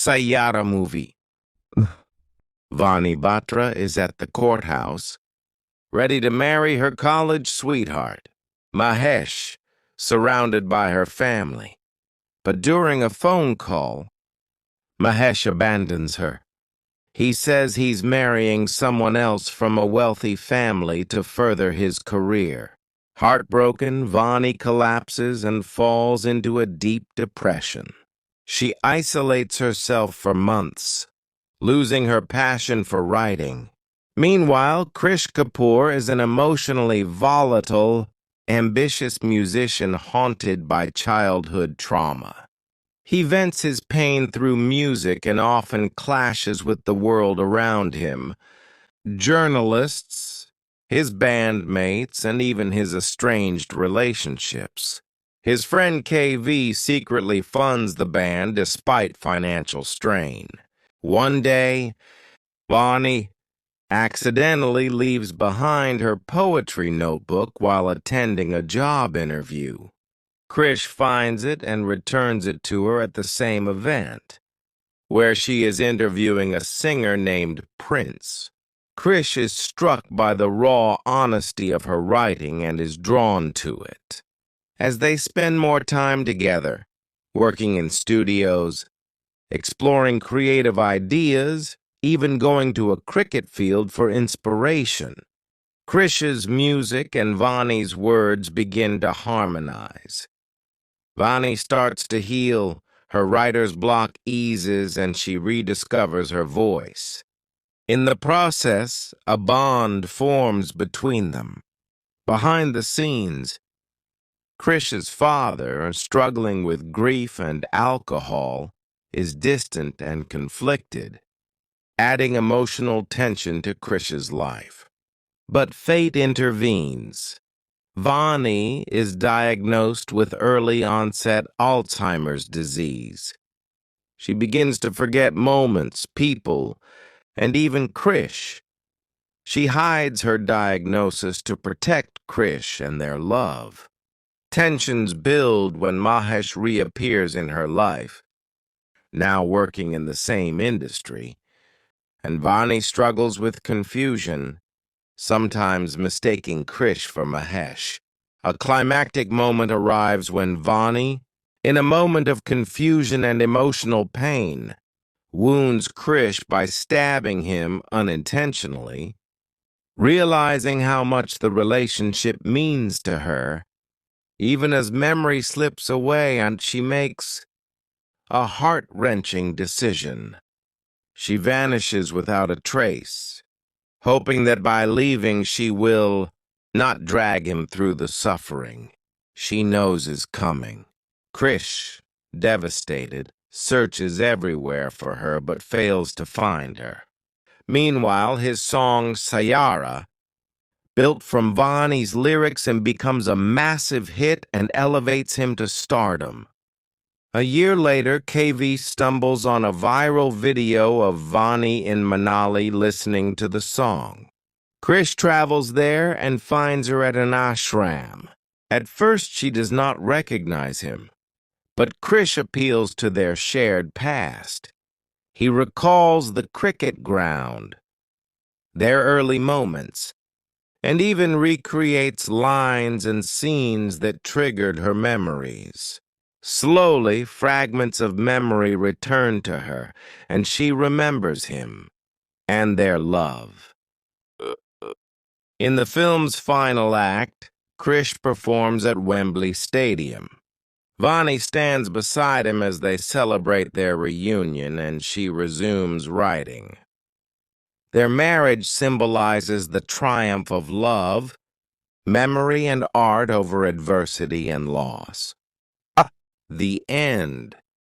Saiyaara movie. Vaani Batra is at the courthouse, ready to marry her college sweetheart, Mahesh, surrounded by her family. But during a phone call, Mahesh abandons her. He says he's marrying someone else from a wealthy family to further his career. Heartbroken, Vaani collapses and falls into a deep depression. She isolates herself for months, losing her passion for writing. Meanwhile, Krish Kapoor is an emotionally volatile, ambitious musician haunted by childhood trauma. He vents his pain through music and often clashes with the world around him. Journalists, his bandmates, and even his estranged relationships. His friend KV secretly funds the band despite financial strain. One day, Vaani accidentally leaves behind her poetry notebook while attending a job interview. Krish finds it and returns it to her at the same event, where she is interviewing a singer named Prince. Krish is struck by the raw honesty of her writing and is drawn to it. As they spend more time together, working in studios, exploring creative ideas, even going to a cricket field for inspiration, Krish's music and Vaani's words begin to harmonize. Vaani starts to heal, her writer's block eases, and she rediscovers her voice. In the process, a bond forms between them. Behind the scenes, Krish's father, struggling with grief and alcohol, is distant and conflicted, adding emotional tension to Krish's life. But fate intervenes. Vaani is diagnosed with early-onset Alzheimer's disease. She begins to forget moments, people, and even Krish. She hides her diagnosis to protect Krish and their love. Tensions build when Mahesh reappears in her life, now working in the same industry, and Vaani struggles with confusion, sometimes mistaking Krish for Mahesh. A climactic moment arrives when Vaani, in a moment of confusion and emotional pain, wounds Krish by stabbing him unintentionally. Realizing how much the relationship means to her, even as memory slips away and she makes a heart-wrenching decision. She vanishes without a trace, hoping that by leaving she will not drag him through the suffering she knows is coming. Krish, devastated, searches everywhere for her but fails to find her. Meanwhile, his song Saiyaara, built from Vaani's lyrics and becomes a massive hit and elevates him to stardom. A year later, KV stumbles on a viral video of Vaani in Manali listening to the song. Krish travels there and finds her at an ashram. At first, she does not recognize him, but Krish appeals to their shared past. He recalls the cricket ground, their early moments, and even recreates lines and scenes that triggered her memories. Slowly, fragments of memory return to her, and she remembers him and their love. In the film's final act, Krish performs at Wembley Stadium. Vaani stands beside him as they celebrate their reunion, and she resumes writing. Their marriage symbolizes the triumph of love, memory, and art over adversity and loss. The end.